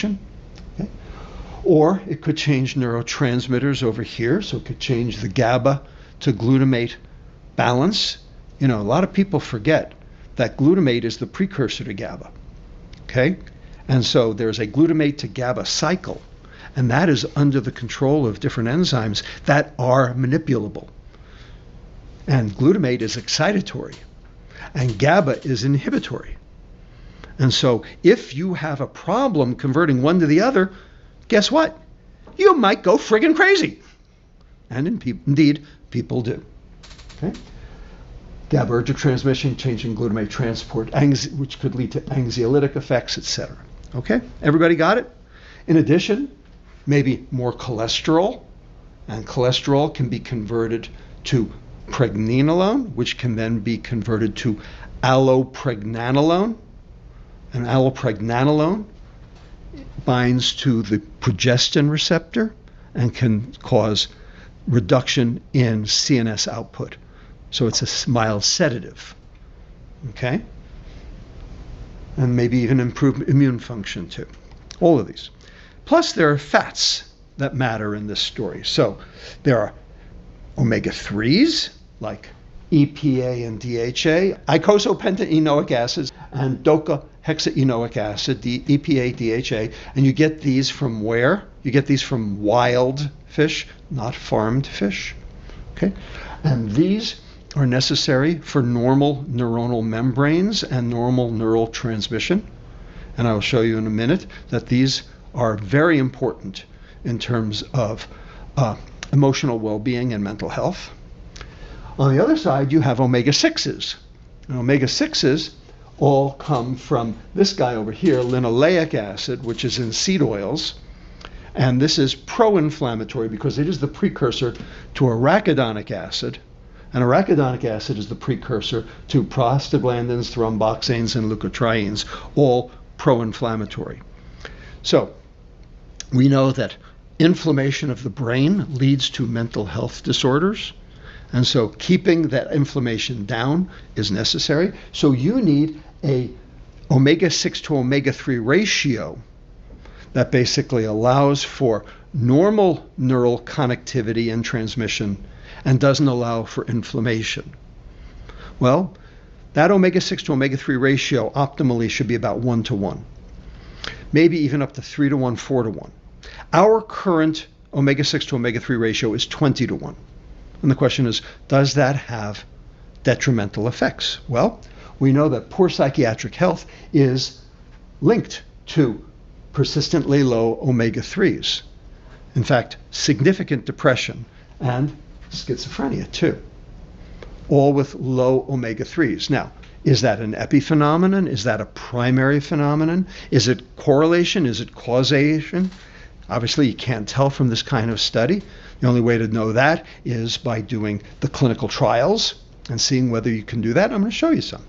production. Okay? Or it could change neurotransmitters over here, so it could change the GABA to glutamate balance. You know, a lot of people forget that glutamate is the precursor to GABA. Okay? And so there's a glutamate to GABA cycle, and that is under the control of different enzymes that are manipulable. And glutamate is excitatory, and GABA is inhibitory. And so if you have a problem converting one to the other, guess what? You might go friggin' crazy. And indeed, people do. Okay? GABAergic transmission, changing glutamate transport, which could lead to anxiolytic effects, etc. Okay? Everybody got it? In addition, maybe more cholesterol, and cholesterol can be converted to pregnenolone, which can then be converted to allopregnanolone. And allopregnanolone binds to the progestin receptor and can cause reduction in CNS output. So it's a mild sedative. Okay? And maybe even improve immune function too. All of these. Plus there are fats that matter in this story. So there are omega-3s like EPA and DHA, eicosapentaenoic acids, and docahexaenoic acid, the EPA, DHA, and you get these from where? You get these from wild fish, not farmed fish. Okay? And these are necessary for normal neuronal membranes and normal neural transmission. And I will show you in a minute that these are very important in terms of emotional well-being and mental health. On the other side, you have omega-6s. And omega-6s all come from this guy over here, linoleic acid, which is in seed oils. And this is pro-inflammatory because it is the precursor to arachidonic acid. And arachidonic acid is the precursor to prostaglandins, thromboxanes, and leukotrienes, all pro-inflammatory. So we know that inflammation of the brain leads to mental health disorders. And so keeping that inflammation down is necessary. So you need a omega-6 to omega-3 ratio that basically allows for normal neural connectivity and transmission and doesn't allow for inflammation. Well, that omega-6 to omega-3 ratio optimally should be about 1:1. Maybe even up to 3:1, 4:1. Our current omega-6 to omega-3 ratio is 20:1. And the question is, does that have detrimental effects? Well, we know that poor psychiatric health is linked to persistently low omega-3s. In fact, significant depression and schizophrenia too, all with low omega-3s. Now, is that an epiphenomenon? Is that a primary phenomenon? Is it correlation? Is it causation? Obviously, you can't tell from this kind of study. The only way to know that is by doing the clinical trials and seeing whether you can do that. I'm going to show you some.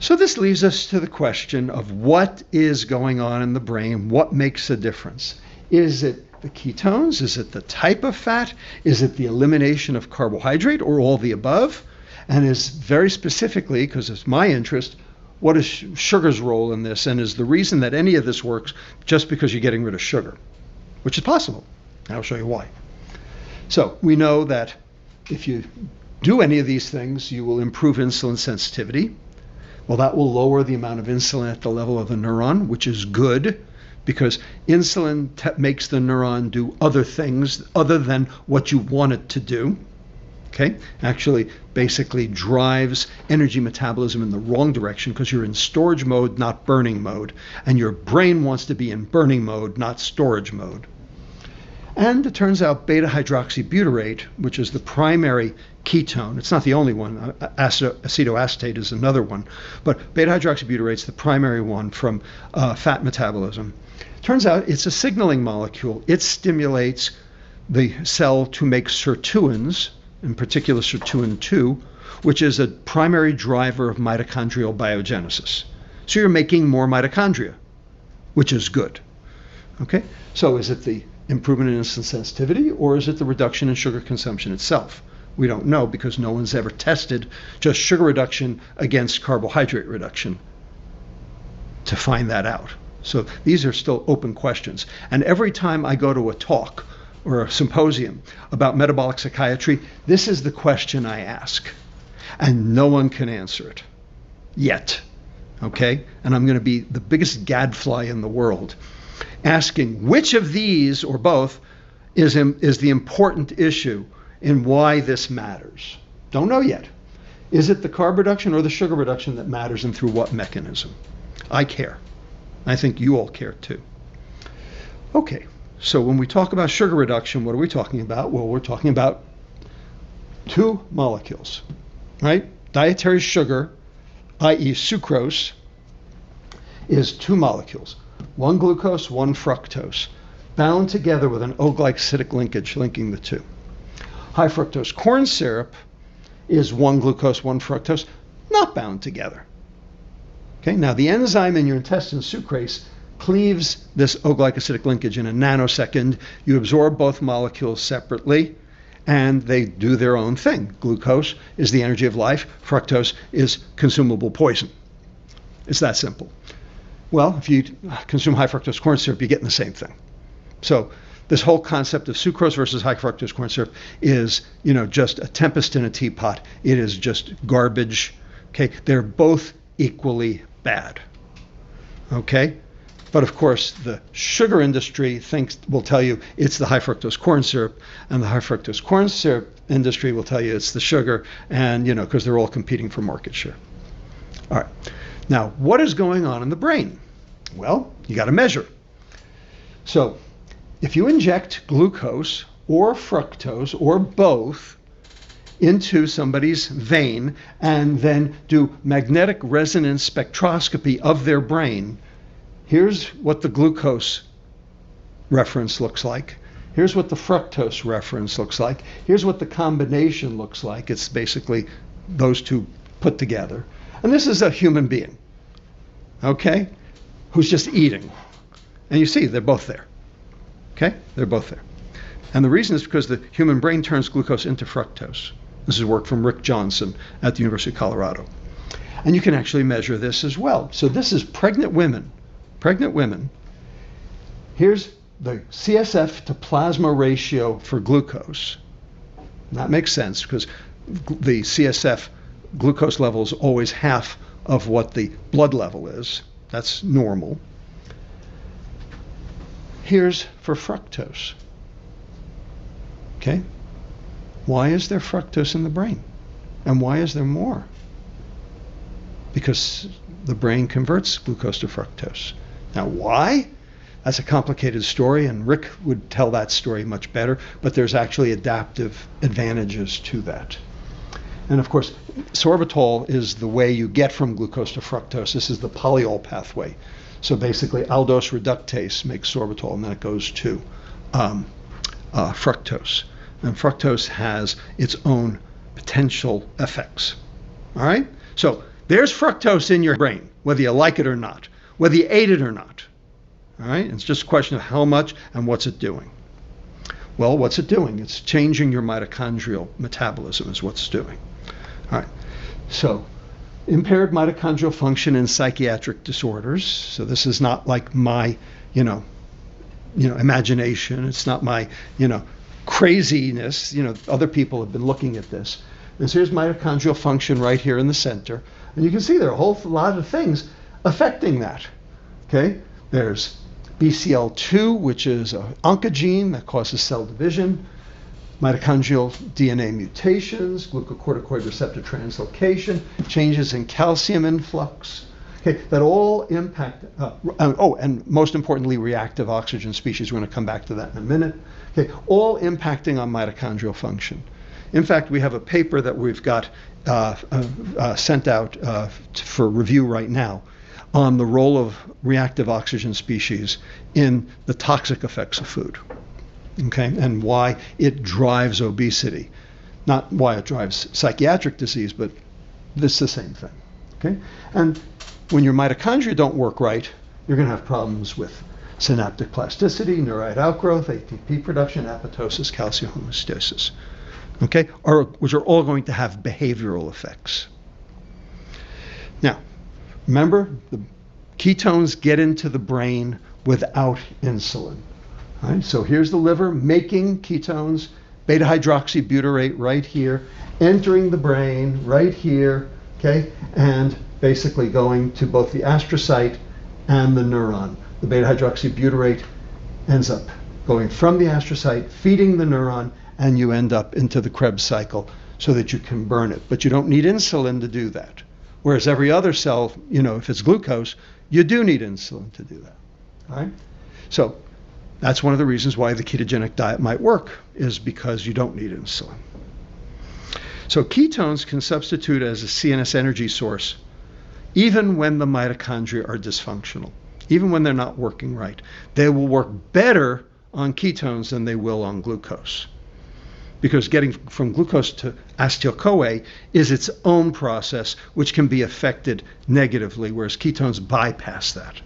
So this leads us to the question of what is going on in the brain, what makes a difference. Is it the ketones? Is it the type of fat? Is it the elimination of carbohydrate, or all the above? And is very specifically, because it's my interest, what is sugar's role in this? And is the reason that any of this works just because you're getting rid of sugar? Which is possible. I'll show you why. So we know that if you do any of these things, you will improve insulin sensitivity. Well, that will lower the amount of insulin at the level of the neuron, which is good because insulin makes the neuron do other things other than what you want it to do. Okay? Actually, basically drives energy metabolism in the wrong direction because you're in storage mode, not burning mode. And your brain wants to be in burning mode, not storage mode. And it turns out beta-hydroxybutyrate, which is the primary ketone, it's not the only one, acetoacetate is another one, but beta-hydroxybutyrate is the primary one from fat metabolism. Turns out it's a signaling molecule. It stimulates the cell to make sirtuins, in particular sirtuin 2, which is a primary driver of mitochondrial biogenesis. So you're making more mitochondria, which is good. Okay, so is it the improvement in insulin sensitivity, or is it the reduction in sugar consumption itself? We don't know because no one's ever tested just sugar reduction against carbohydrate reduction to find that out. So these are still open questions. And every time I go to a talk or a symposium about metabolic psychiatry, this is the question I ask. And no one can answer it yet. Okay? And I'm going to be the biggest gadfly in the world, asking which of these or both is the important issue in why this matters. Don't know yet. Is it the carb reduction or the sugar reduction that matters, and through what mechanism? I care. I think you all care too. Okay, so when we talk about sugar reduction, what are we talking about? Well, we're talking about two molecules, right? Dietary sugar, i.e. sucrose, is two molecules, one glucose, one fructose, bound together with an O-glycosidic linkage linking the two. High fructose corn syrup is one glucose, one fructose, not bound together. Okay, now the enzyme in your intestine, sucrase, cleaves this O-glycosidic linkage in a nanosecond. You absorb both molecules separately, and they do their own thing. Glucose is the energy of life. Fructose is consumable poison. It's that simple. Well, if you consume high fructose corn syrup, you're getting the same thing. So this whole concept of sucrose versus high fructose corn syrup is, just a tempest in a teapot. It is just garbage. Okay, they're both equally bad. Okay, but of course the sugar industry will tell you it's the high fructose corn syrup, and the high fructose corn syrup industry will tell you it's the sugar, and because they're all competing for market share. All right, now what is going on in the brain? Well, you got to measure. So if you inject glucose or fructose or both into somebody's vein and then do magnetic resonance spectroscopy of their brain, here's what the glucose reference looks like. Here's what the fructose reference looks like. Here's what the combination looks like. It's basically those two put together. And this is a human being, okay, who's just eating. And you see, they're both there. Okay? They're both there. And the reason is because the human brain turns glucose into fructose. This is work from Rick Johnson at the University of Colorado. And you can actually measure this as well. So this is pregnant women. Pregnant women. Here's the CSF to plasma ratio for glucose. That makes sense because the CSF glucose level is always half of what the blood level is. That's normal. Here's for fructose. Okay? Why is there fructose in the brain? And why is there more? Because the brain converts glucose to fructose. Now, why? That's a complicated story, and Rick would tell that story much better, but there's actually adaptive advantages to that. And of course, sorbitol is the way you get from glucose to fructose. This is the polyol pathway. So basically, aldose reductase makes sorbitol, and then it goes to fructose. And fructose has its own potential effects. All right? So there's fructose in your brain, whether you like it or not, whether you ate it or not. All right? It's just a question of how much and what's it doing. Well, what's it doing? It's changing your mitochondrial metabolism is what's doing. All right. So impaired mitochondrial function in psychiatric disorders. So this is not like my, imagination. It's not my, craziness. Other people have been looking at this. And so here's mitochondrial function right here in the center. And you can see there are a whole lot of things affecting that. Okay? There's BCL2, which is an oncogene that causes cell division. Mitochondrial DNA mutations, glucocorticoid receptor translocation, changes in calcium influx, okay, that all impact, and most importantly, reactive oxygen species. We're going to come back to that in a minute. Okay, all impacting on mitochondrial function. In fact, we have a paper that we've got sent out for review right now on the role of reactive oxygen species in the toxic effects of food. Okay, and why it drives obesity. Not why it drives psychiatric disease, but it's the same thing. Okay, and when your mitochondria don't work right, you're going to have problems with synaptic plasticity, neurite outgrowth, ATP production, apoptosis, calcium homeostasis. Okay, which are all going to have behavioral effects. Now, remember the Ketones get into the brain without insulin. All right? So here's the liver making ketones, beta hydroxybutyrate right here, entering the brain right here, okay, and basically going to both the astrocyte and the neuron. The beta hydroxybutyrate ends up going from the astrocyte, feeding the neuron, and you end up into the Krebs cycle so that you can burn it. But you don't need insulin to do that. Whereas every other cell, if it's glucose, you do need insulin to do that. All right? So that's one of the reasons why the ketogenic diet might work, is because you don't need insulin. So ketones can substitute as a CNS energy source even when the mitochondria are dysfunctional, even when they're not working right. They will work better on ketones than they will on glucose, because getting from glucose to acetyl-CoA is its own process, which can be affected negatively, whereas ketones bypass that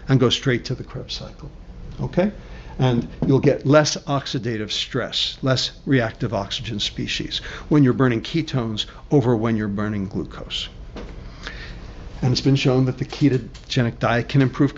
and go straight to the Krebs cycle. Okay? And you'll get less oxidative stress, less reactive oxygen species when you're burning ketones over when you're burning glucose. And it's been shown that the ketogenic diet can improve